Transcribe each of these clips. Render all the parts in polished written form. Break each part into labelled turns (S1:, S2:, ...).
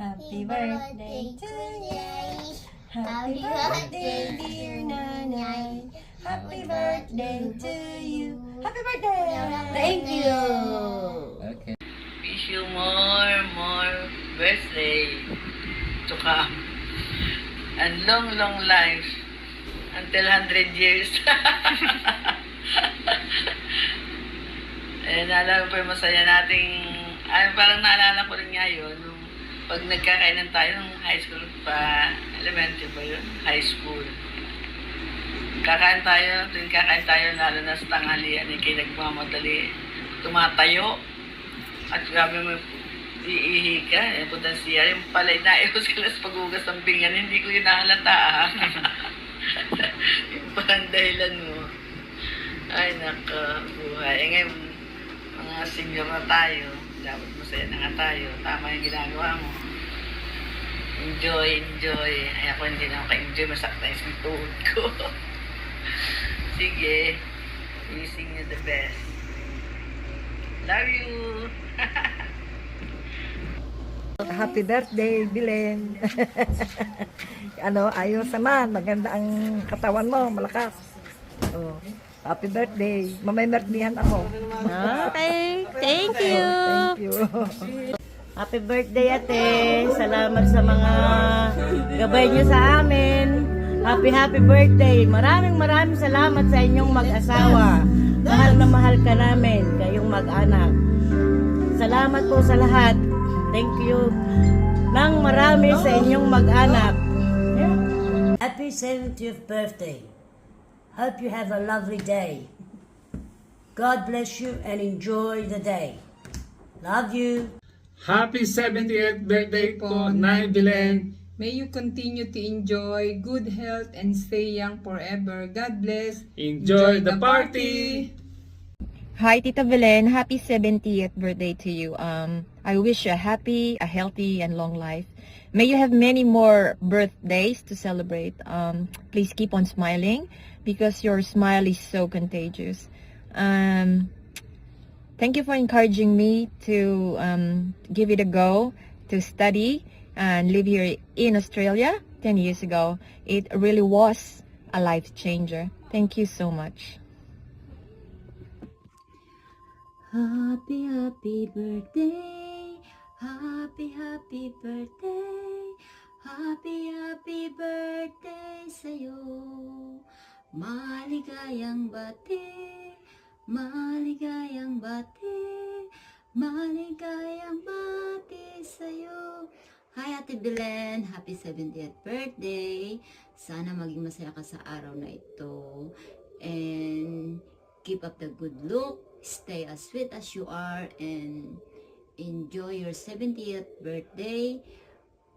S1: Happy birthday to you. Happy birthday, dear Nanay. Happy birthday to you. Happy birthday! Thank you.
S2: Okay. Wish you more birthday to come. And long life until 100 years. Eh, naalala ko yung masaya nating, parang naalala ko rin nga yun, nung pag nagkakainan tayo ng high school pa, elementary ba yun? High school. Kakain tayo, tuwing kakain tayo, lalo na sa tanghalian, kaya nagmamadali, tumatayo, at grabe mo, iihi ka, punta siya, yung pala, naiwas ka na sa paghugas ng pinggan, hindi ko yun nahalata, yung parang dahilan mo. Ay, naka, buhay. Eh, ngayon, mga senior na tayo, dapat masaya na nga tayo, tama yung ginagawa mo. Enjoy. Ay, ako hindi na ako ka-enjoy, masakta yung tuhod ko. Sige, wishing you the best. Love you!
S1: Happy birthday, Bilen. Ayos naman. Maganda ang katawan mo, malakas. Oh, happy birthday. Mamay birthdayhan ako.
S3: Okay, thank you.
S1: Thank you.
S3: Happy birthday, ate. Salamat sa mga gabay niyo sa amin. Happy birthday. Maraming salamat sa inyong mag-asawa. Mahal na mahal ka namin, kayong mag-anak. Salamat po sa lahat. Thank you nang marami sa inyong mag-anak.
S4: Happy 70th birthday. Hope you have a lovely day. God bless you and enjoy the day. Love you.
S5: Happy 70th birthday po, Nay Bilen.
S6: May you continue to enjoy good health and stay young forever. God bless.
S5: Enjoy the party.
S7: Hi, Tita Belen. Happy 70th birthday to you. I wish you a happy, a healthy, and long life. May you have many more birthdays to celebrate. Please keep on smiling because your smile is so contagious. Thank you for encouraging me to give it a go, to study and live here in Australia 10 years ago. It really was a life changer. Thank you so much.
S4: Happy birthday.
S1: Happy, happy birthday. Happy, happy birthday sa'yo. Maligayang bati. Maligayang bati. Maligayang bati sa'yo. Hi, Ate Belen. Happy 70th birthday. Sana maging masaya ka sa araw na ito. And keep up the good look. Stay as sweet as you are. And enjoy your 70th birthday.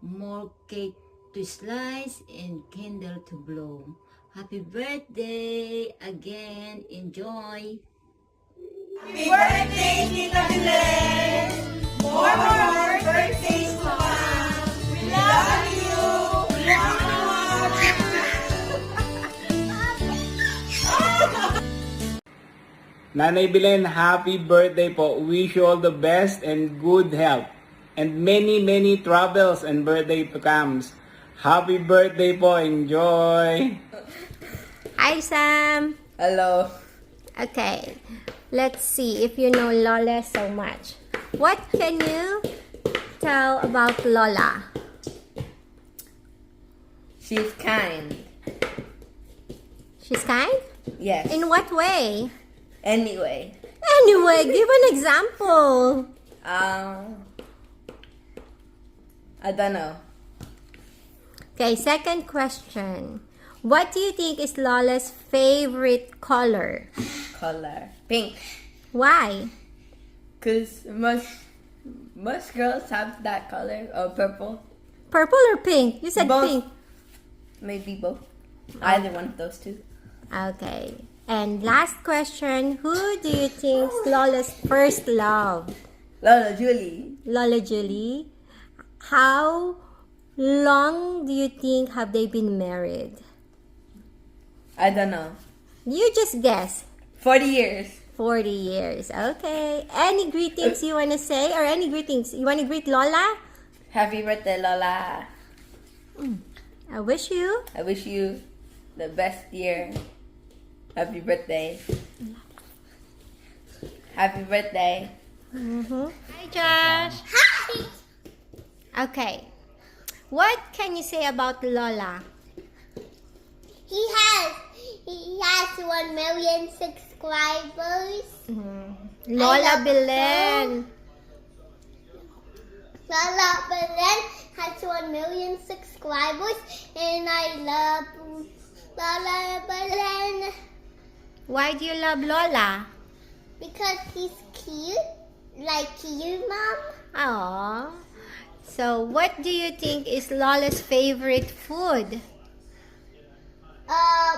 S1: More cake to slice and candle to blow. Happy birthday again. Enjoy.
S3: Happy birthday, Tita Belen! More birthdays to come! We love you!
S5: Nanay Belen, happy birthday po. Wish you all the best and good health. And many, many travels and birthday to comes. Happy birthday po. Enjoy!
S8: Hi, Sam.
S3: Hello.
S8: Okay, let's see if you know Lola so much. What can you tell about Lola?
S3: She's kind.
S8: She's kind?
S3: Yes.
S8: In what way?
S3: Anyway.
S8: Anyway, give an example.
S3: I don't know.
S8: Okay, second question. What do you think is Lola's favorite color?
S3: Color. Pink.
S8: Why?
S3: Because most girls have that color. Or purple.
S8: Purple or pink? You said
S3: Both.
S8: pink.
S3: Maybe both. Either one of those two.
S8: Okay. And last question. Who do you think is Lola's first love?
S3: Lola Julie.
S8: Lola Julie. How long do you think have they been married?
S3: I don't know.
S8: You just guess.
S3: 40 years.
S8: 40 years. Okay. Any greetings you want to say? Or any greetings? You want to greet Lola?
S3: Happy birthday, Lola.
S8: I wish you.
S3: I wish you the best year. Happy birthday. Happy birthday.
S8: Hi, Josh. Hi. Okay. What can you say about Lola?
S9: He has 1 million subscribers.
S8: Lola
S9: love
S8: Belen.
S9: Lola Belen has 1 million subscribers, and I love Lola Belen
S8: Why do you love Lola?
S9: because he's cute, like you, Mom.
S8: Aww. So, what do you think is Lola's favorite food?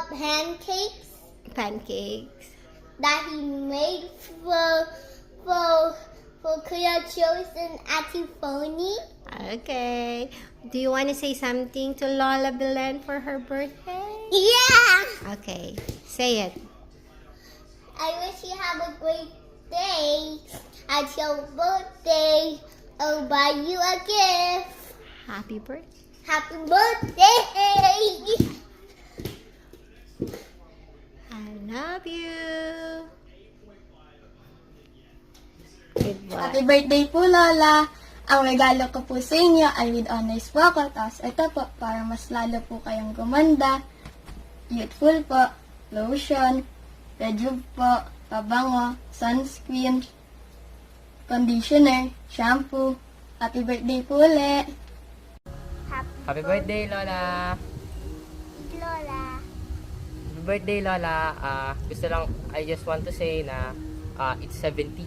S9: Pancakes
S8: Pancakes.
S9: that he made for Kuya Joyce and Auntie Phony.
S8: Okay. Do you want to say something to Lola Belen for her birthday?
S9: Yeah.
S8: Okay. Say it.
S9: I wish you have a great day. At your birthday, I'll buy you a gift.
S8: Happy birthday.
S9: Happy birthday!
S8: I love you. Goodbye.
S10: Happy birthday po, Lola! Ang regalo ko po sa inyo ay with honors po ako. Tapos ito po, para mas lalo po kayong gumanda. Youthful po, lotion, rejuve po, pabango, sunscreen, conditioner, shampoo. Happy birthday po ulit!
S11: Happy birthday, Lola!
S9: Lola.
S11: Happy birthday, Lola! I just want to say na it's 70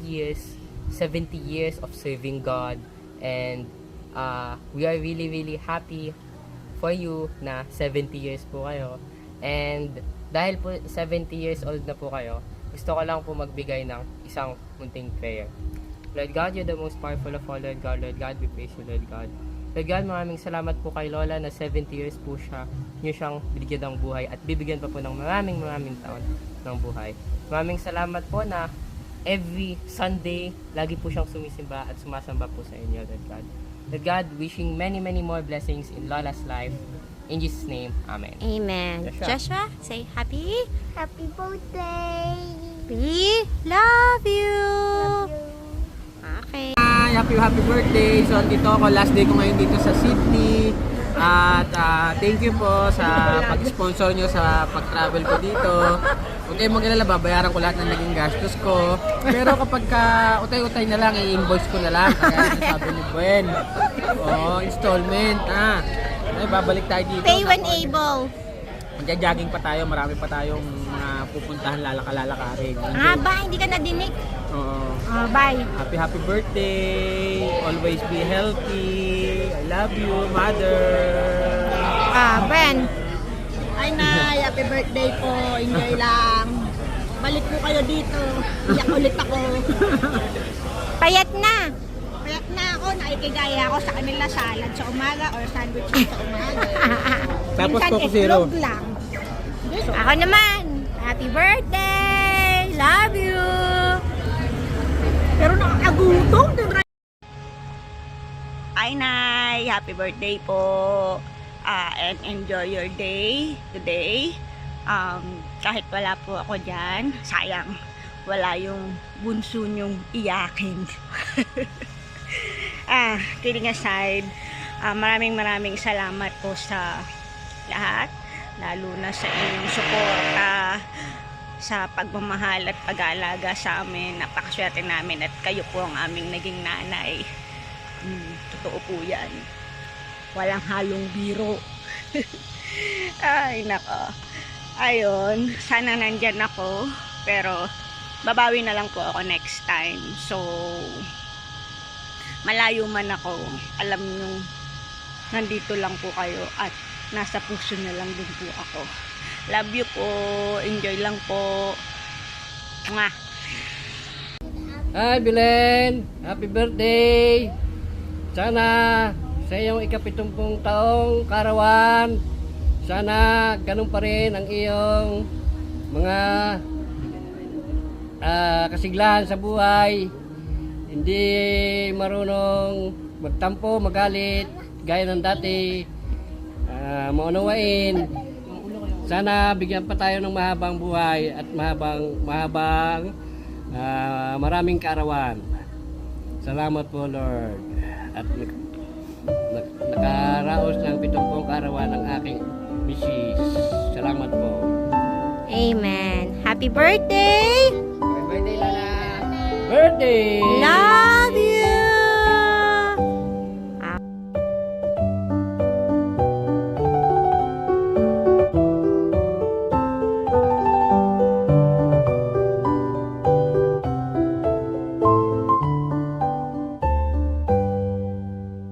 S11: years of serving God, and we are really, really happy for you na 70 years po kayo. And dahil po 70 years old na po kayo, gusto ko lang po magbigay ng isang munting prayer. Lord God, you're the most powerful of all, Lord God. Lord God, we praise you, Lord God. Lord God, maraming salamat po kay Lola na 70 years po niyo siyang binigyan ng buhay at bibigyan pa po ng maraming taon ng buhay. Maraming salamat po na every Sunday, lagi po siyang sumisimba at sumasamba po sa inyo, Lord God. Lord God, wishing many more blessings in Lola's life. In Jesus' name, Amen.
S8: Amen. Joshua, say happy.
S9: Happy birthday.
S8: We love you.
S9: Love you.
S8: Okay.
S5: Hi,
S12: happy birthday. So, dito ako, last day ko ngayon dito sa Sydney. At thank you po sa pag-sponsor nyo sa pag-travel ko dito. Huwag kayong mag-alala, babayaran ko lahat ng naging gastos ko. Pero kapag utay-utay na lang, i-invoice ko na lang. Kaya sabi ni Gwen. Installment. Ay, babalik tayo dito.
S8: Pay when able.
S12: Magja-jogging pa tayo, marami pa tayong mga pupuntahan, lalaka-lalakarin.
S8: Ba, hindi ka nadinig.
S12: Oo.
S8: Bye.
S12: Happy birthday. Always be healthy. I love you, mother.
S8: Ben.
S3: Ay, Nay, happy birthday po. Enjoy lang. Balik po kayo dito. Iyak ulit ako.
S8: Payat na.
S3: Payat na ako. Nakikigaya ako sa kanila salad sa umaga or sandwich sa umaga.
S12: Tapos
S3: Minsan
S12: Coke Zero.
S3: itlog lang.
S8: Ako naman. Happy birthday. Love you.
S3: Pero nakakagutom.
S13: Ay, Nay, happy birthday po. And enjoy your day today. Kahit wala po ako dyan, sayang, wala yung bunso nyong iyakin. Kidding aside, maraming salamat po sa lahat, lalo na sa inyong suporta, sa pagmamahal at pag-aalaga sa amin. Napakaswerte namin at kayo po ang aming naging nanay. Totoo po yan. Walang halong biro. Ay, nako. Ayun, sana nandyan ako. Pero, babawi na lang po ako next time. So, malayo man ako, alam nyo, nandito lang po kayo at nasa puso na lang din po ako. Love you po. Enjoy lang po. Mwah!
S11: Hi, Belen! Happy birthday! Sana sa iyong ika-70 taong karawan, sana ganun pa rin ang iyong mga kasiglahan sa buhay. Hindi marunong magtampo, magalit, gaya ng dati, maunawain. Sana bigyan pa tayo ng mahabang buhay at maraming kaarawan. Salamat po, Lord. At nakaraos ng 70 kaarawan ng aking misis. Salamat po.
S8: Amen. Happy birthday.
S11: Happy birthday, Lala. Birthday!
S8: Love